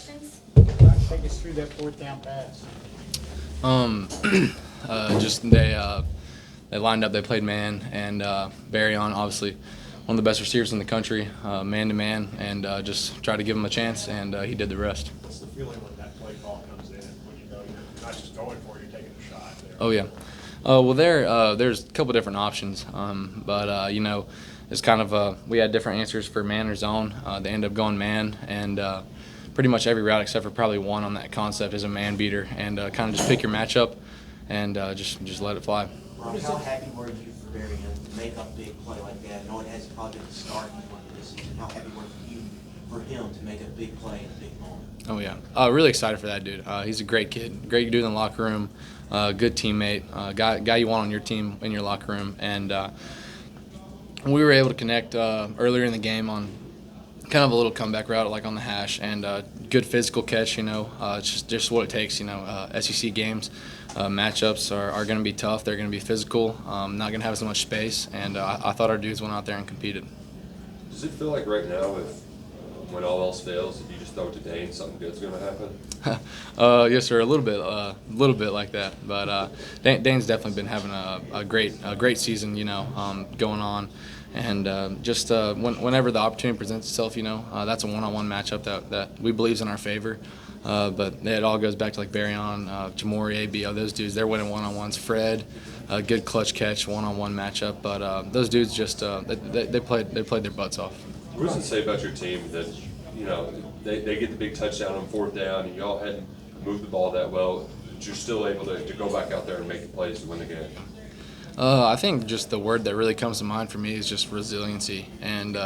questions? Take us through that fourth down pass. Just they lined up, they played man, and Barry on obviously one of the best receivers in the country, man to man, and just tried to give him a chance, and he did the rest. What's the feeling when that play call comes in, when you know you're not just going for it, you're taking a shot there? Oh yeah. Well, there's a couple different options, but you know, it's kind of we had different answers for man or zone. They ended up going man, and pretty much every route except for probably one on that concept is a man beater, and kind of just pick your matchup and just let it fly. Rob, how happy were you for Barry to make a big play like that? I know it has probably been the start of this season. How happy were you for him to make a big play in a big moment? Oh yeah, really excited for that dude. He's a great kid, great dude in the locker room, good teammate, guy you want on your team in your locker room, and we were able to connect earlier in the game on kind of a little comeback route like on the hash, and good physical catch. You know, it's just what it takes. You know, SEC games. Matchups are going to be tough. They're going to be physical, not going to have as much space, and I thought our dudes went out there and competed. Does it feel like right now, when all else fails, if you just throw it to Dane, something good's going to happen? Yes, sir. A little bit like that. But Dane's definitely been having a great season. You know, going on, and whenever the opportunity presents itself, you know, that's a one-on-one matchup that we believe is in our favor. But it all goes back to like Barryon, Jamori, ABO, those dudes. They're winning one-on-ones. Fred, good clutch catch, one-on-one matchup. But those dudes just they played their butts off. What does it say about your team that, you know, they get the big touchdown on fourth down and you all hadn't moved the ball that well, but you're still able to go back out there and make the plays to win the game? I think just the word that really comes to mind for me is just resiliency, and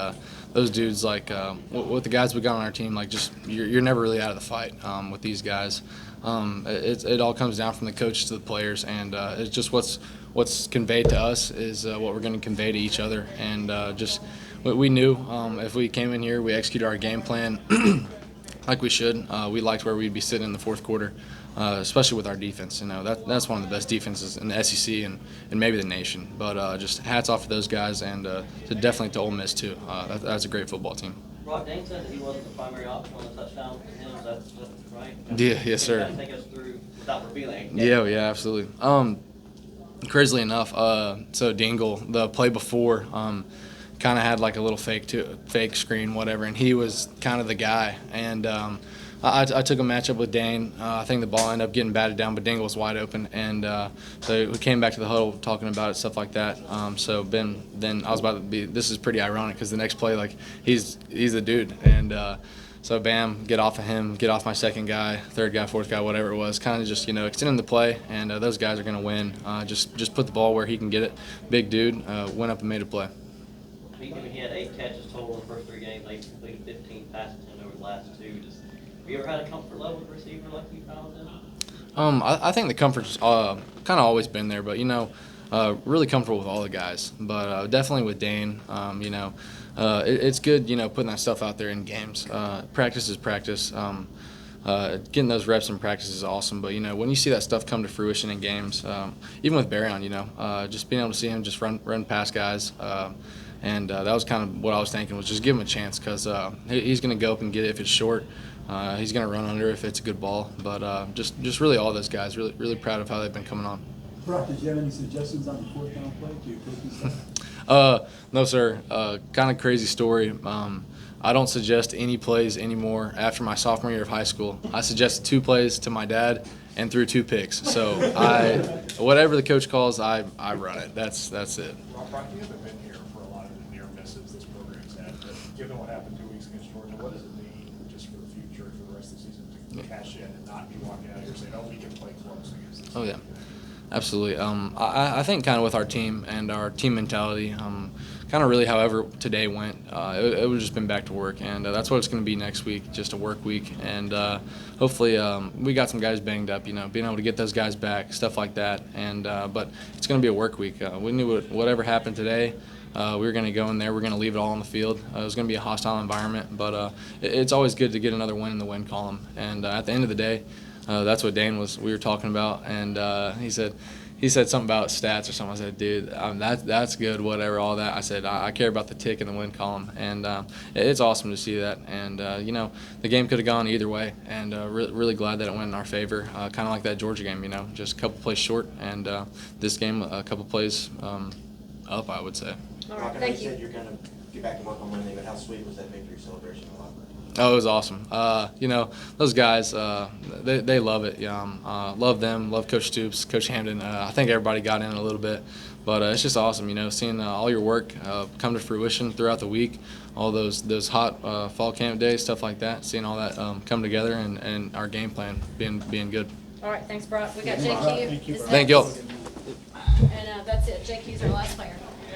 those dudes, like with the guys we got on our team, like just you're never really out of the fight with these guys. It all comes down from the coaches to the players, and it's just what's conveyed to us is what we're going to convey to each other, and just we knew if we came in here, we executed our game plan like we should. We liked where we'd be sitting in the fourth quarter. Especially with our defense, you know, that's one of the best defenses in the SEC and maybe the nation. But just hats off to those guys, and definitely to OLE Miss too. That's a great football team. Brock, Dane said that he wasn't the primary option on the touchdown for him. Is that right? Yeah, yes, sir. Can you take us through without revealing? Yeah, absolutely. Crazily enough, so Dingle, the play before, kind of had like a little fake screen, whatever, and he was kind of the guy, and. I took a matchup with Dane. I think the ball ended up getting batted down, but Dingle was wide open, and so we came back to the huddle talking about it, stuff like that. So then I was about to be. This is pretty ironic because the next play, like he's the dude, and so bam, get off of him, get off my second guy, third guy, fourth guy, whatever it was. Kind of just extending the play, and those guys are gonna win. Just put the ball where he can get it. Big dude went up and made a play. He had 8 catches total in the first 3 games. They completed 15 passes over the last 2. Have you ever had a comfort level with a receiver like you found in? I think the comfort's kind of always been there, but really comfortable with all the guys. But definitely with Dane, it's good, putting that stuff out there in games. Practice is practice. Getting those reps in practice is awesome, but when you see that stuff come to fruition in games, even with Barryon, just being able to see him just run past guys. And that was kind of what I was thinking, was just give him a chance, because he's going to go up and get it if it's short. He's going to run under if it's a good ball. But just really all those guys, really proud of how they've been coming on. Brock, did you have any suggestions on the fourth down play to your coaching staff? No, sir. Kind of crazy story. I don't suggest any plays anymore after my sophomore year of high school. I suggested 2 plays to my dad and threw 2 picks. So whatever the coach calls, I run it. That's it. Brock, you haven't been here for a lot of the near misses this program's had, but given what happened 2 weeks against Georgia, what does it mean just for the future, for the rest of the season, to cash in and not be walking out here saying, oh, we can play close against this? Oh, yeah. Absolutely. I think kind of with our team and our team mentality, kind of really however today went, it would just been back to work, and that's what it's going to be next week, just a work week. And hopefully we got some guys banged up, being able to get those guys back, stuff like that. And but it's going to be a work week. We knew whatever happened today, we were going to go in there. We're going to leave it all on the field. It was going to be a hostile environment, but it's always good to get another win in the win column. And at the end of the day, that's what we were talking about, and he said he said something about stats or something. I said, dude, that's good, whatever, all that. I said, I care about the tick in the win column, and it's awesome to see that. And you know, the game could have gone either way, and really glad that it went in our favor. Kind of like that Georgia game, you know, just a couple plays short, and this game a couple plays up, I would say. All Brock, right, I know thank you you. said you're gonna get back to work on Monday, but how sweet was that victory celebration? Oh, it was awesome. You know, those guys, they love it. Love them, love Coach Stoops, Coach Hamden. I think everybody got in a little bit. But it's just awesome, you know, seeing all your work come to fruition throughout the week, all those hot fall camp days, stuff like that, seeing all that come together and our game plan being good. All right, thanks, Brock. We got Thank you. JQ. Thank you, is Brock. Thank y'all. next. And that's it. JQ's our last player.